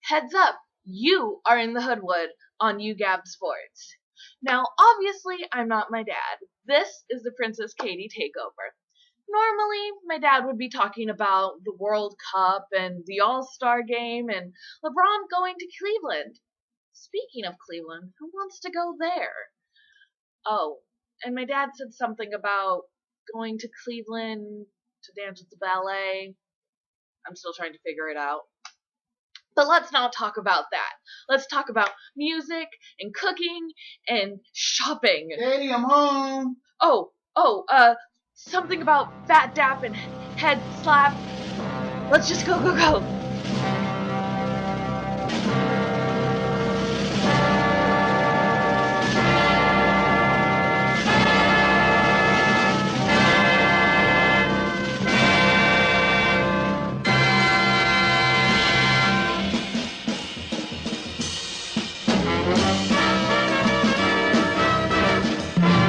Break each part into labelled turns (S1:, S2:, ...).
S1: Heads up, you are in the Hoodwood on UGAB Sports. Now, obviously, I'm not my dad. This is the Princess Katie takeover. Normally, my dad would be talking about the World Cup and the All-Star game and LeBron going to Cleveland. Speaking of Cleveland, who wants to go there? Oh, and my dad said something about going to Cleveland to dance with the ballet. I'm still trying to figure it out. But let's not talk about that. Let's talk about music and cooking and shopping.
S2: Katie, I'm home.
S1: Something about fat dap and head slap. Let's just go.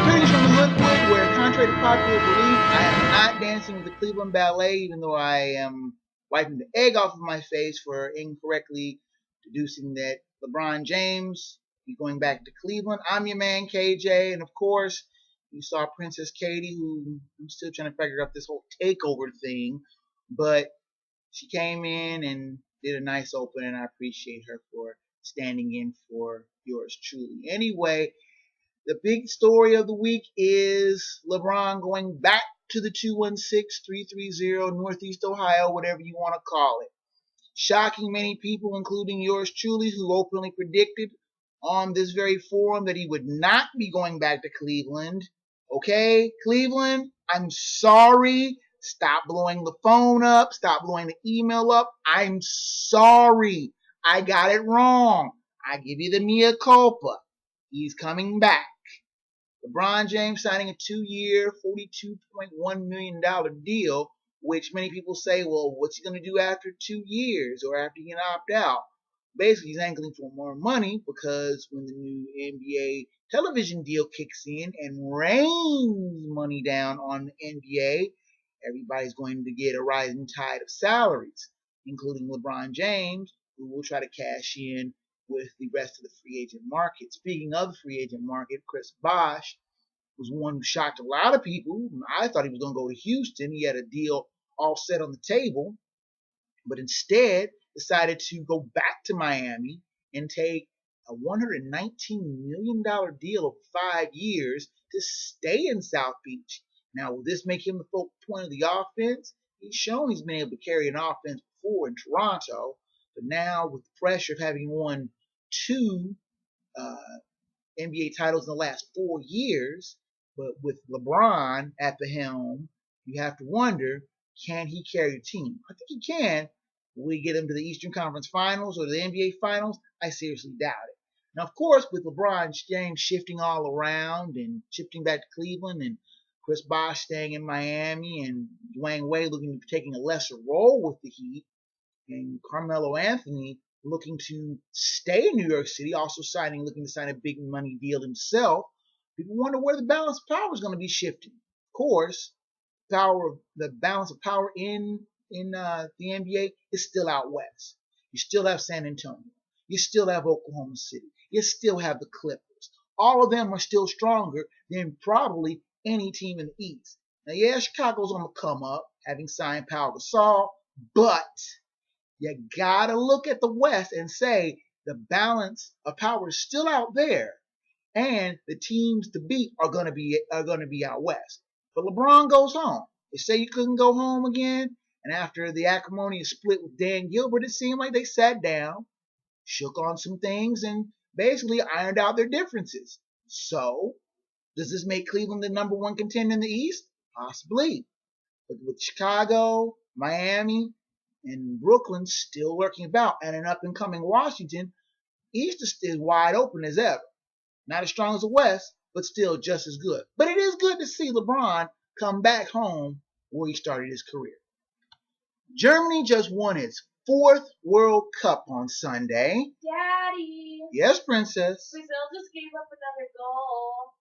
S2: Greetings from the Hoodwood, where, contrary to popular belief, I am not dancing with the Cleveland Ballet, even though I am wiping the egg off of my face for incorrectly deducing that LeBron James is going back to Cleveland. I'm your man, KJ, and of course, you saw Princess Katie, who I'm still trying to figure out this whole takeover thing, but she came in and did a nice open, and I appreciate her for standing in for yours truly. Anyway, the big story of the week is LeBron going back to the 216-330 Northeast Ohio, whatever you want to call it. Shocking many people, including yours truly, who openly predicted on this very forum that he would not be going back to Cleveland. Okay, Cleveland, I'm sorry. Stop blowing the phone up. Stop blowing the email up. I'm sorry. I got it wrong. I give you the mea culpa. He's coming back. LeBron James signing a 2-year, $42.1 million deal, which many people say, well, what's he going to do after 2 years or after he can opt out? Basically, he's angling for more money because when the new NBA television deal kicks in and rains money down on the NBA, everybody's going to get a rising tide of salaries, including LeBron James, who will try to cash in with the rest of the free agent market. Speaking of the free agent market, Chris Bosh was one who shocked a lot of people. I thought he was going to go to Houston. He had a deal all set on the table, but instead decided to go back to Miami and take a $119 million deal over 5 years to stay in South Beach. Now, will this make him the focal point of the offense? He's shown he's been able to carry an offense before in Toronto, but now with the pressure of having won 2 NBA titles in the last 4 years, but with LeBron at the helm, you have to wonder, can he carry a team? I think he can. Will we get him to the Eastern Conference Finals or the NBA Finals? I seriously doubt it. Now, of course, with LeBron James shifting all around and shifting back to Cleveland and Chris Bosh staying in Miami and Dwayne Wade looking to be taking a lesser role with the Heat and Carmelo Anthony looking to stay in New York City, also looking to sign a big money deal himself, people wonder where the balance of power is going to be shifting. Of course, the balance of power in the NBA is still out west. You still have San Antonio. You still have Oklahoma City. You still have the Clippers. All of them are still stronger than probably any team in the East. Now, yeah, Chicago's on the come up, having signed Pau Gasol, but you gotta look at the West and say the balance of power is still out there, and the teams to beat are gonna be out west. But LeBron goes home. They say you couldn't go home again, and after the acrimonious split with Dan Gilbert, it seemed like they sat down, shook on some things, and basically ironed out their differences. So, does this make Cleveland the number 1 contender in the East? Possibly. But with Chicago, Miami, and Brooklyn still lurking about, and an up-and-coming Washington, East is still wide open as ever. Not as strong as the West, but still just as good. But it is good to see LeBron come back home where he started his career. Germany just won its 4th World Cup on Sunday.
S1: Daddy!
S2: Yes, Princess.
S1: Brazil just gave up another goal.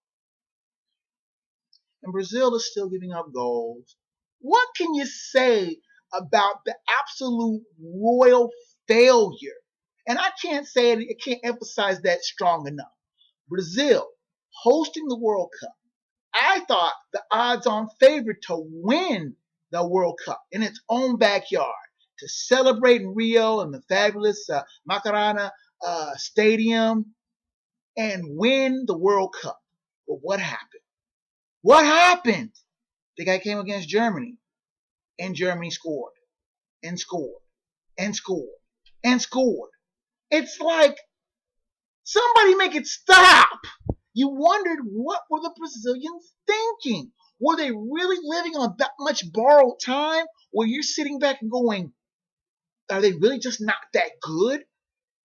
S2: And Brazil is still giving up goals. What can you say about the absolute royal failure And I can't say it, I can't emphasize that strong enough. Brazil hosting the World Cup. I thought the odds-on favorite to win the World Cup in its own backyard, to celebrate in Rio in the fabulous Macarena Stadium and win the World Cup. But what happened? What happened? The guy came against Germany, and Germany scored, and scored, and scored, and scored. It's like, somebody make it stop. You wondered, what were the Brazilians thinking? Were they really living on that much borrowed time? Where you're sitting back and going, are they really just not that good?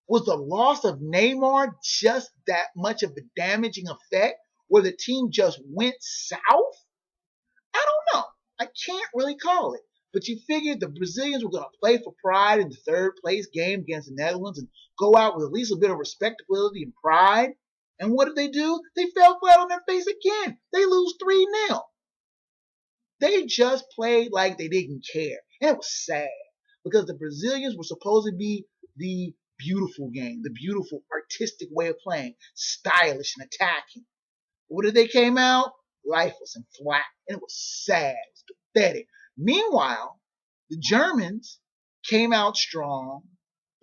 S2: Was the loss of Neymar just that much of a damaging effect where the team just went south? I don't know. I can't really call it. But you figured the Brazilians were going to play for pride in the third place game against the Netherlands and go out with at least a bit of respectability and pride. And what did they do? They fell flat on their face again. They lose 3-0. They just played like they didn't care. And it was sad because the Brazilians were supposed to be the beautiful game, the beautiful artistic way of playing, stylish and attacking. What did they came out? Lifeless and flat. And it was sad. It was pathetic. Meanwhile, the Germans came out strong,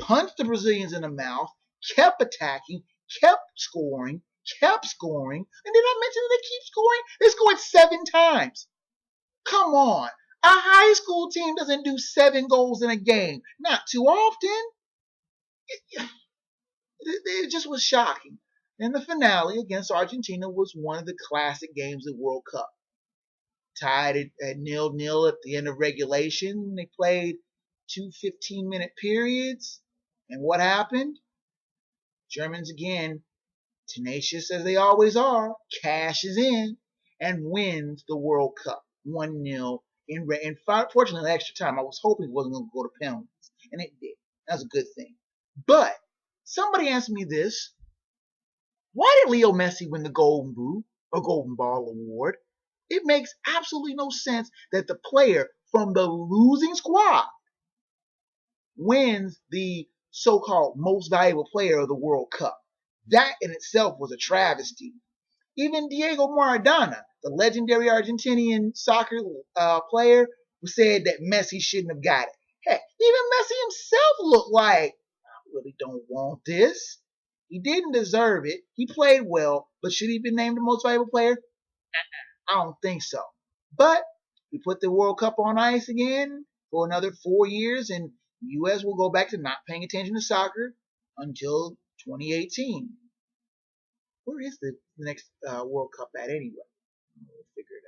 S2: punched the Brazilians in the mouth, kept attacking, kept scoring, and did I mention that they keep scoring? They scored 7 times. Come on. A high school team doesn't do 7 goals in a game. Not too often. It just was shocking. And the finale against Argentina was one of the classic games of the World Cup. Tied at 0-0 at the end of regulation. They played 2 15-minute periods. And what happened? Germans again, tenacious as they always are, cashes in and wins the World Cup 1-0 and fortunately extra time. I was hoping it wasn't going to go to penalties, and it did. That's a good thing. But somebody answer me this: why did Leo Messi win the Golden Boot or Golden Ball award? It makes absolutely no sense that the player from the losing squad wins the so-called most valuable player of the World Cup. That in itself was a travesty. Even Diego Maradona, the legendary Argentinian soccer player, said that Messi shouldn't have got it. Heck, even Messi himself looked like, I really don't want this. He didn't deserve it. He played well, but should he have been named the most valuable player? I don't think so. But we put the World Cup on ice again for another 4 years, and the U.S. will go back to not paying attention to soccer until 2018. Where is the next World Cup at anyway? We'll figure it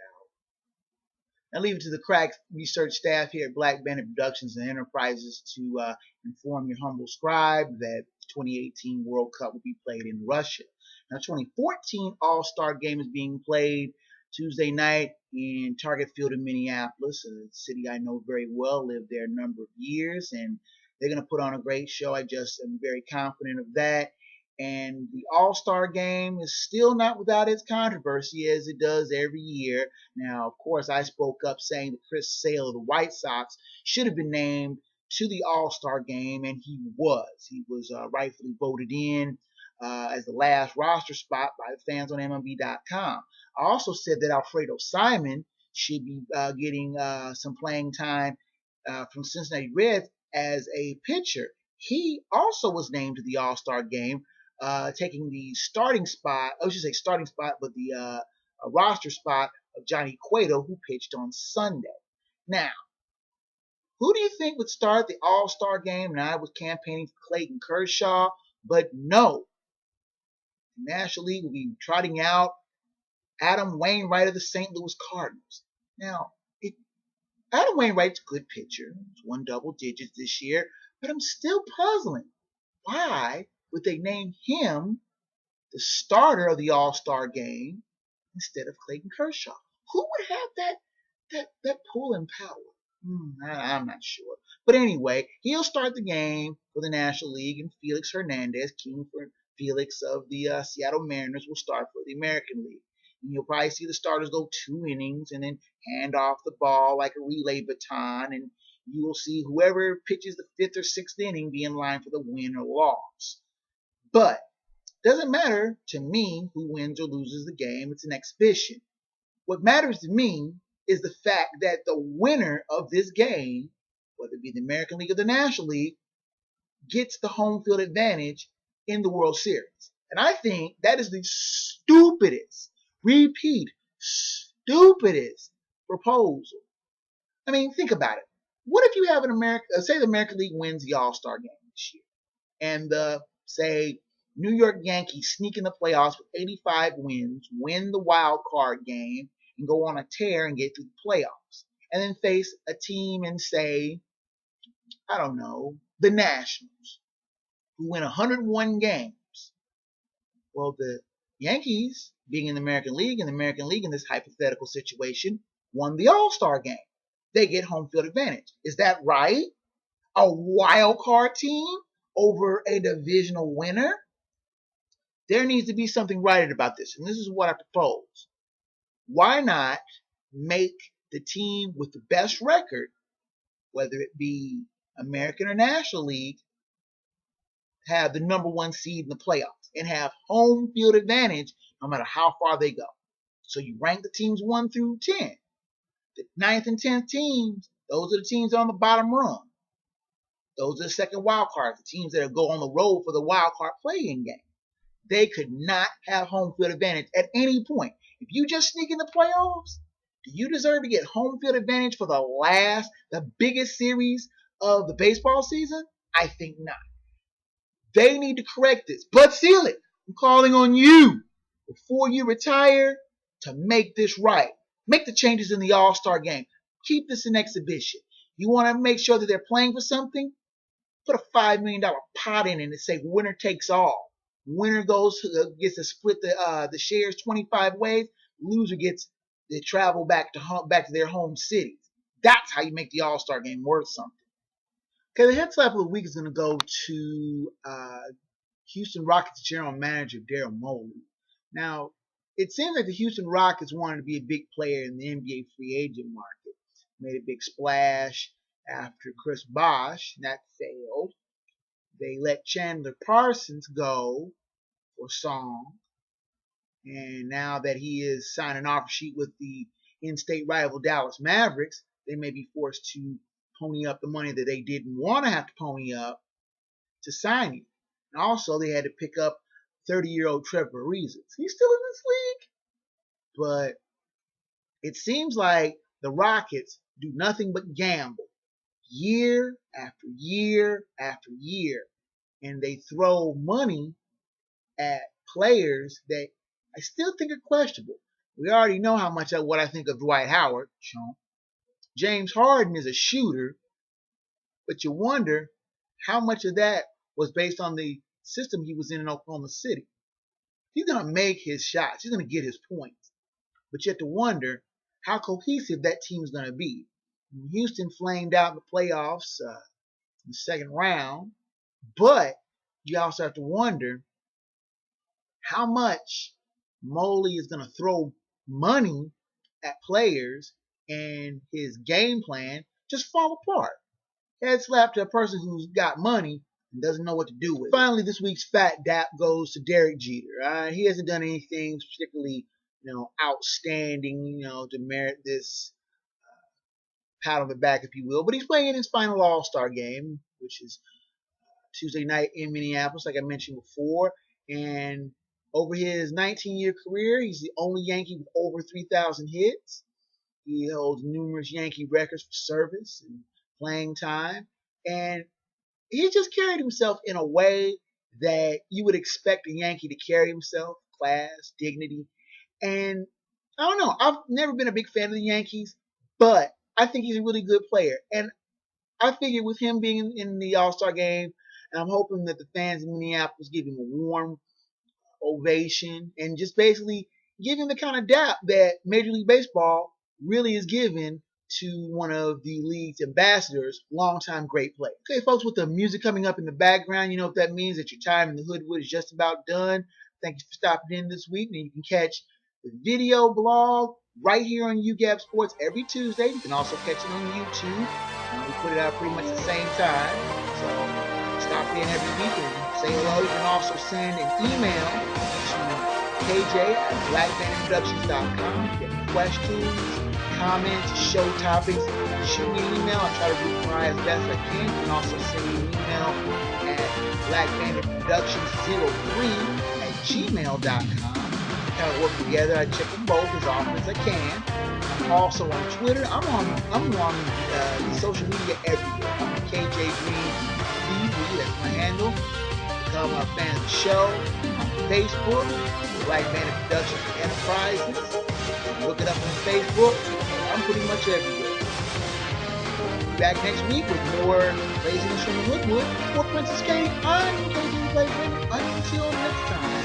S2: out. I leave it to the crack research staff here at Black Bandit Productions and Enterprises to inform your humble scribe that 2018 World Cup will be played in Russia. Now, 2014 All-Star Game is being played Tuesday night in Target Field in Minneapolis, a city I know very well, lived there a number of years, and they're going to put on a great show. I just am very confident of that. And the All-Star Game is still not without its controversy, as it does every year. Now, of course, I spoke up saying that Chris Sale of the White Sox should have been named to the All-Star Game, and he was. He was rightfully voted in as the last roster spot by the fans on MLB.com. I also said that Alfredo Simon should be getting some playing time from Cincinnati Reds as a pitcher. He also was named to the All-Star Game, taking the starting spot, I should say starting spot, but the roster spot of Johnny Cueto, who pitched on Sunday. Now, who do you think would start the All-Star Game? Now, I was campaigning for Clayton Kershaw, but no. The National League will be trotting out Adam Wainwright of the St. Louis Cardinals. Now, Adam Wainwright's a good pitcher. He's won double digits this year, but I'm still puzzling. Why would they name him the starter of the All-Star Game instead of Clayton Kershaw? Who would have that pulling power? I'm not sure. But anyway, he'll start the game for the National League, and Felix Hernandez, King for Felix of the Seattle Mariners, will start for the American League. And you'll probably see the starters go 2 innings and then hand off the ball like a relay baton, and you will see whoever pitches the 5th or 6th inning be in line for the win or loss. But it doesn't matter to me who wins or loses the game. It's an exhibition. What matters to me is the fact that the winner of this game, whether it be the American League or the National League, gets the home field advantage in the World Series. And I think that is the stupidest, stupidest proposal. I mean, think about it. What if you have say the American League wins the All-Star game this year, and say, New York Yankees sneak in the playoffs with 85 wins, win the wild card game, and go on a tear and get through the playoffs, and then face a team in, say, I don't know, the Nationals, who win 101 games. Well, the Yankees, being in the American League, and the American League in this hypothetical situation, won the All-Star game. They get home field advantage. Is that right? A wild card team over a divisional winner? There needs to be something right about this, and this is what I propose. Why not make the team with the best record, whether it be American or National League, have the number 1 seed in the playoffs and have home field advantage no matter how far they go? So you rank the teams 1 through 10. The 9th and 10th teams, those are the teams on the bottom rung. Those are the second wild cards, the teams that go on the road for the wild card play-in game. They could not have home field advantage at any point. If you just sneak in the playoffs, do you deserve to get home field advantage for the biggest series of the baseball season? I think not. They need to correct this. Bud Selig, I'm calling on you before you retire to make this right. Make the changes in the All-Star game. Keep this an exhibition. You want to make sure that they're playing for something? Put a $5 million pot in it and say winner takes all. Winner gets to split the shares 25 ways. Loser gets to travel back to their home cities. That's how you make the All-Star game worth something. Okay, the head slap of the week is going to go to Houston Rockets general manager Daryl Morey. Now, it seems like the Houston Rockets wanted to be a big player in the NBA free agent market. Made a big splash after Chris Bosh. That failed. They let Chandler Parsons go for Song. And now that he is signed an offer sheet with the in-state rival Dallas Mavericks, they may be forced to pony up the money that they didn't want to have to pony up to sign him. And also, they had to pick up 30-year-old Trevor Ariza. He's still in this league, but it seems like the Rockets do nothing but gamble year after year after year, and they throw money at players that I still think are questionable. We already know what I think of Dwight Howard, chump. James Harden is a shooter, but you wonder how much of that was based on the system he was in Oklahoma City. He's going to make his shots. He's going to get his points. But you have to wonder how cohesive that team is going to be. Houston flamed out in the playoffs in the second round, but you also have to wonder how much Moley is going to throw money at players and his game plan just fall apart. Head slap to a person who's got money and doesn't know what to do with it. Finally, this week's Fat Dap goes to Derek Jeter. He hasn't done anything particularly, outstanding, to merit this pat on the back, if you will. But he's playing in his final All-Star game, which is Tuesday night in Minneapolis, like I mentioned before. And over his 19-year career, he's the only Yankee with over 3,000 hits. He holds numerous Yankee records for service and playing time. And he just carried himself in a way that you would expect a Yankee to carry himself. Class, dignity. And I don't know. I've never been a big fan of the Yankees, but I think he's a really good player. And I figured with him being in the All-Star game, and I'm hoping that the fans in Minneapolis give him a warm ovation and just basically give him the kind of dap that Major League Baseball really is giving to one of the league's ambassadors, longtime great player. Okay, folks, with the music coming up in the background, you know what that means, that your time in the Hoodwood is just about done. Thank you for stopping in this week, and you can catch the video blog right here on UGAB Sports every Tuesday. You can also catch it on YouTube. We put it out pretty much the same time. So stop in every week and say hello. You can also send an email to KJ@blackmanproductions.com. If you have questions, comments, show topics, shoot me an email. I'll try to reply as best I can. You can also send me an email at blackmanproductions03@gmail.com. Kind of work together. I check them both as often as I can. I'm also on Twitter. I'm on social media everywhere. I'm KJ Green TV. That's my handle. Become a fan of the show on Facebook. Black Man Productions Enterprises. Look it up on Facebook. I'm pretty much everywhere. We'll be back next week with more craziness from the Hoodwood. For Princess Katie, I'm KJ Black Man. Until next time.